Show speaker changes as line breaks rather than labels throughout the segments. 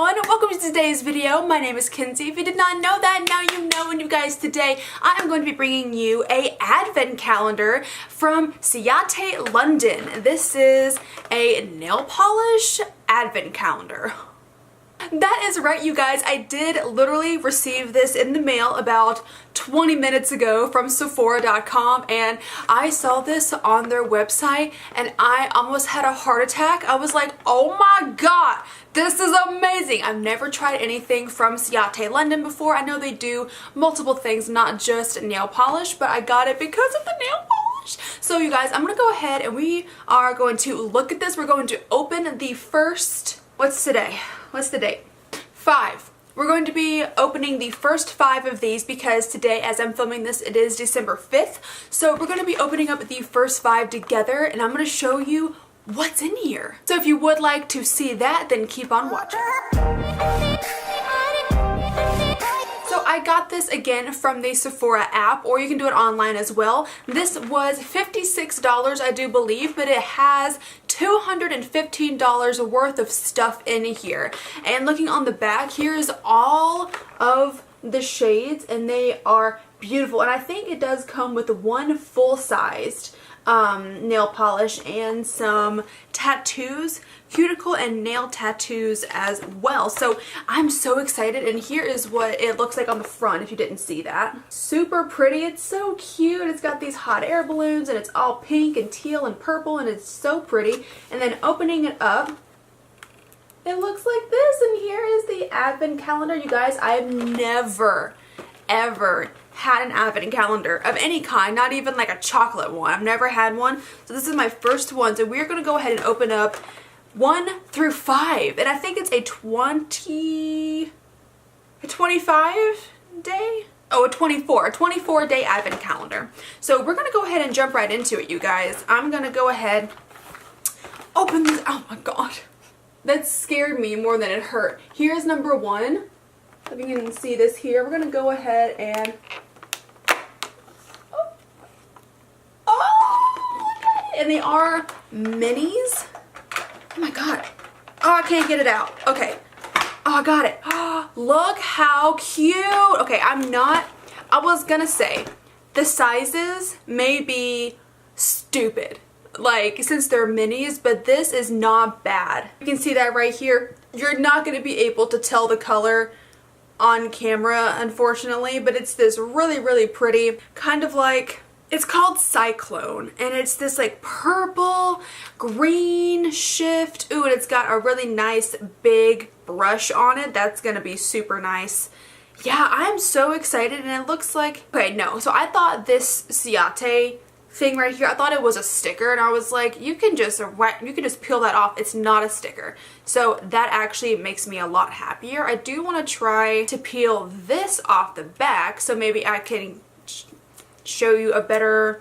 everyone, welcome to today's video. My name is Kenzie. If you did not know that, now you know. And you guys, today I am going to be bringing you a advent calendar from Ciate London. This is a nail polish advent calendar. That is right, you guys. I did literally receive this in the mail about 20 minutes ago from Sephora.com, and I saw this on their website and I almost had a heart attack. I was like, oh my god, this is amazing. I've never tried anything from Ciate London before. I know they do multiple things, not just nail polish, but I got it because of the nail polish. So you guys, I'm going to go ahead and we are going to look at this. We're going to open the first, what's today? What's the date? 5. We're going to be opening the first 5 of these because today, as I'm filming this, it is December 5th. So we're going to be opening up the first 5 together, and I'm going to show you what's in here. So if you would like to see that, then keep on watching. So I got this again from the Sephora app, or you can do it online as well. This was $56, I do believe, but it has $215 worth of stuff in here. And looking on the back, here is all of the shades, and they are beautiful. And I think it does come with one full-sized nail polish and some tattoos, cuticle and nail tattoos as well. So I'm so excited, and here is what it looks like on the front if you didn't see that. Super pretty. It's so cute. It's got these hot air balloons and it's all pink and teal and purple, and it's so pretty. And then opening it up, it looks like this, and here is the advent calendar. You guys, I've never ever had an advent calendar of any kind, not even like a chocolate one. I've never had one, so this is my first one. So we're gonna go ahead and open up 1 through 5, and I think it's a 25 day? Oh, a 24 day advent calendar. So we're gonna go ahead and jump right into it, you guys. I'm gonna go ahead, open this. Oh my god, that scared me more than it hurt. Here's number 1. If you can see this here, we're gonna go ahead and and they are minis. Oh my god. Oh, I can't get it out. Okay. Oh, I got it. Oh, look how cute. Okay, I was gonna say the sizes may be stupid, like, since they're minis, but this is not bad. You can see that right here. You're not gonna be able to tell the color on camera, unfortunately, but it's this really pretty, kind of like, it's called Cyclone, and it's this like purple green shift. Ooh, and it's got a really nice big brush on it. That's gonna be super nice. Yeah, I'm so excited, and it looks like, okay, no, so I thought this Ciate thing right here, I thought it was a sticker, and I was like, you can just peel that off. It's not a sticker. So that actually makes me a lot happier. I do want to try to peel this off the back, so maybe I can show you a better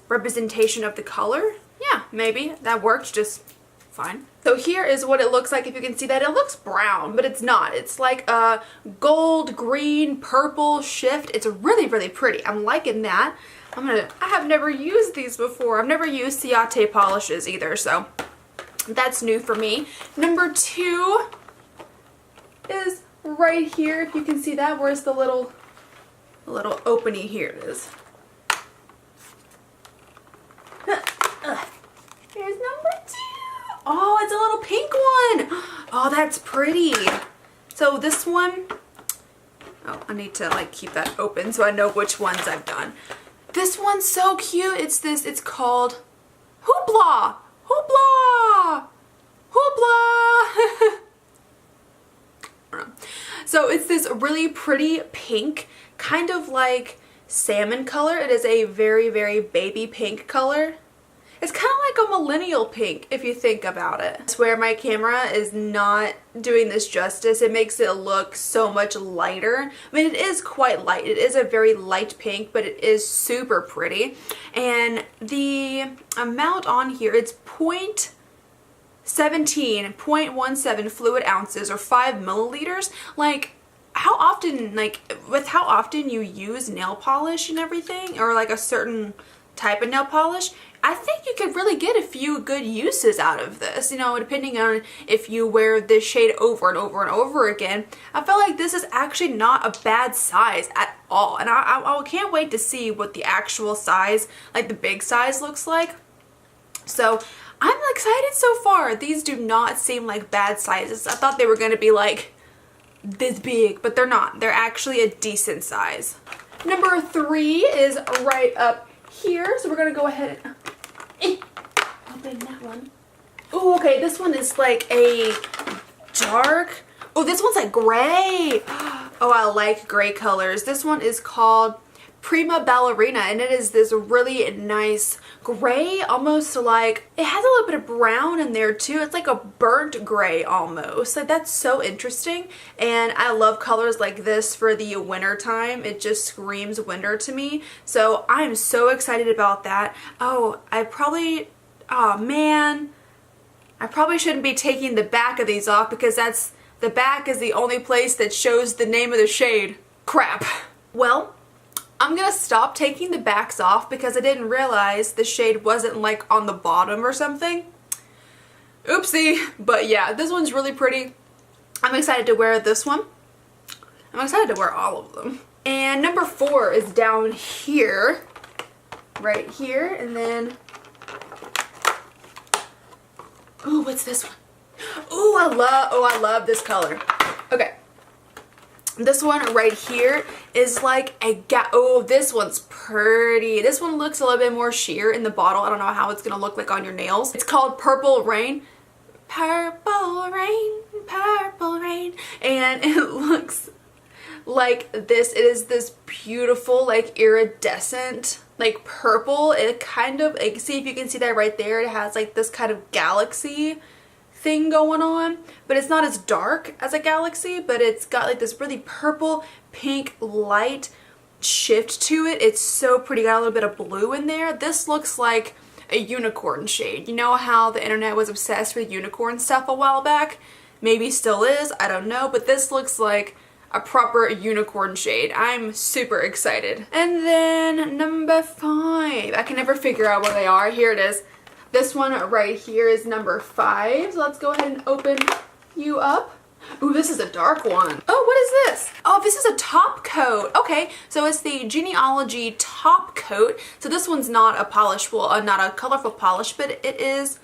representation of the color. Yeah, maybe that works just fine. So here is what it looks like. If you can see that, it looks brown, but it's not. It's like a gold, green, purple shift. It's really pretty. I'm liking that. I have never used these before. I've never used Ciate polishes either, so that's new for me. Number 2 is right here. If you can see that, where's the little opening? Here it is. Here's number 2. Oh, it's a little pink one. Oh, that's pretty. So this one, oh, I need to like keep that open so I know which ones I've done. This one's so cute. It's called Hoopla. Hoopla. Hoopla. So it's this really pretty pink, kind of like salmon color. It is a very baby pink color. It's kind of like a millennial pink if you think about it. I swear my camera is not doing this justice. It makes it look so much lighter. I mean, it is quite light. It is a very light pink, but it is super pretty. And the amount on here, it's 0.17 fluid ounces, or 5 milliliters. Like, how often, with how often you use nail polish and everything, or like a certain type of nail polish, I think you could really get a few good uses out of this, you know, depending on if you wear this shade over and over and over again. I feel like this is actually not a bad size at all, and I can't wait to see what the actual size, like the big size, looks like. So I'm excited so far. These do not seem like bad sizes. I thought they were going to be like this big, but they're not. They're actually a decent size. Number 3 is right up here, so we're gonna go ahead and open that one. Oh, okay, this one is like a dark, oh, this one's like gray. Oh, I like gray colors. This one is called Prima Ballerina, and it is this really nice gray, almost like, it has a little bit of brown in there too. It's like a burnt gray almost. Like, that's so interesting, and I love colors like this for the winter time. It just screams winter to me, so I'm so excited about that. Oh man, I probably shouldn't be taking the back of these off, because the back is the only place that shows the name of the shade. Crap. Well, I'm gonna stop taking the backs off because I didn't realize the shade wasn't like on the bottom or something. Oopsie. But yeah, this one's really pretty. I'm excited to wear this one. I'm excited to wear all of them. And number 4 is down here. Right here. And then, ooh, what's this one? Ooh, I love this color. Okay. This one right here is like a oh, this one's pretty. This one looks a little bit more sheer in the bottle. I don't know how it's gonna look like on your nails. It's called Purple Rain. Purple rain, purple rain. And it looks like this. It is this beautiful, like iridescent, like purple. It kind of, like, see if you can see that right there. It has like this kind of galaxy thing going on, but it's not as dark as a galaxy, but it's got like this really purple pink light shift to it. It's so pretty. Got a little bit of blue in there. This looks like a unicorn shade. You know how the internet was obsessed with unicorn stuff a while back? Maybe still is, I don't know, but this looks like a proper unicorn shade. I'm super excited. And then number 5, I can never figure out where they are. Here it is. This one right here is number 5. So let's go ahead and open you up. Ooh, this is a dark one. Oh, what is this? Oh, this is a top coat. Okay, so it's the Genealogy top coat. So this one's not a polish, well, not a colorful polish, but it is,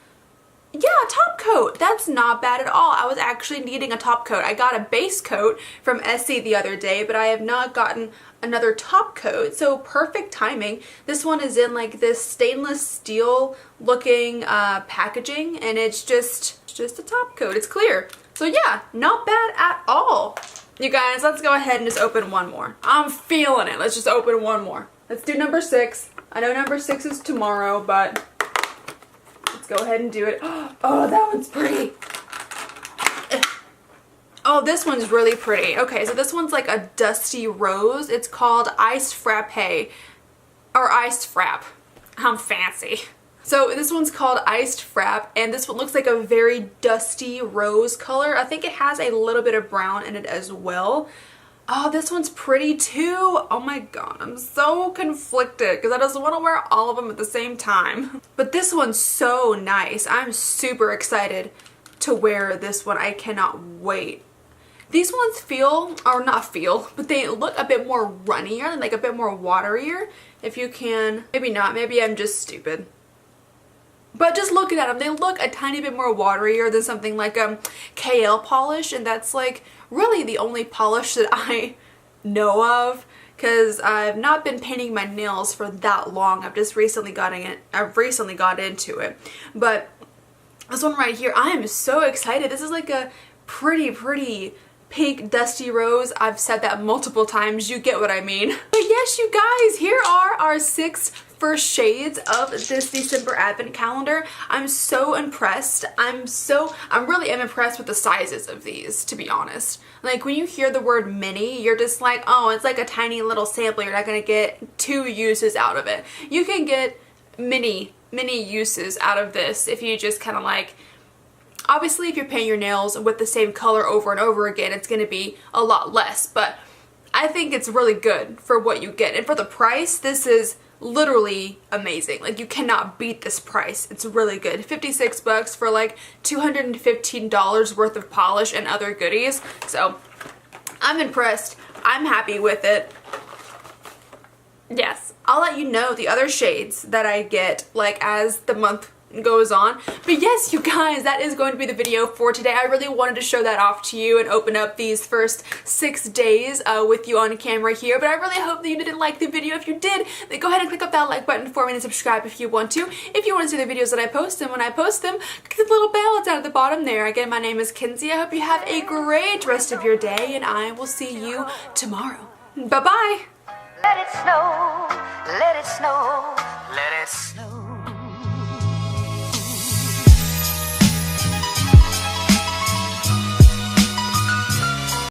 yeah, a top coat. That's not bad at all. I was actually needing a top coat. I got a base coat from Essie the other day, but I have not gotten another top coat, so perfect timing. This one is in like this stainless steel looking packaging, and it's just a top coat. It's clear. So yeah, not bad at all. You guys, let's go ahead and just open one more. I'm feeling it. Let's just open one more. Let's do number 6. I know number 6 is tomorrow, but let's go ahead and do it. Oh, that one's pretty. Oh, this one's really pretty. Okay, so this one's like a dusty rose. It's called Iced Frappe, or Iced Frappe. I'm fancy. So this one's called Iced Frappe, and this one looks like a very dusty rose color. I think it has a little bit of brown in it as well. Oh, this one's pretty too. Oh my god, I'm so conflicted because I just want to wear all of them at the same time. But this one's so nice. I'm super excited to wear this one. I cannot wait. These ones feel, or not feel, but they look a bit more runnier and like a bit more waterier. If you can, maybe not, maybe I'm just stupid. But just looking at them, they look a tiny bit more waterier than something like KL polish, and that's like really the only polish that I know of, because I've not been painting my nails for that long. I've just recently got into it. But this one right here, I am so excited. This is like a pretty pink dusty rose. I've said that multiple times. You get what I mean. But yes, you guys, here are our 6 first shades of this December Advent Calendar. I'm so impressed. I'm really impressed with the sizes of these, to be honest. Like, when you hear the word mini, you're just like, oh, it's like a tiny little sample. You're not gonna get 2 uses out of it. You can get many uses out of this if you just kind of like, obviously if you're painting your nails with the same color over and over again, it's gonna be a lot less, but I think it's really good for what you get. And for the price, this is literally amazing. Like, you cannot beat this price. It's really good. 56 bucks for like $215 worth of polish and other goodies. So I'm impressed. I'm happy with it. Yes, I'll let you know the other shades that I get like as the month goes on. But yes, you guys, that is going to be the video for today. I really wanted to show that off to you and open up these first 6 days with you on camera here. But I really hope that you didn't like the video. If you did, then go ahead and click up that like button for me and subscribe if you want to. If you want to see the videos that I post, and when I post them, click the little bell down at the bottom there. Again, my name is Kenzie. I hope you have a great rest of your day, and I will see you tomorrow. Bye-bye.
Let it snow, let it snow, let it snow.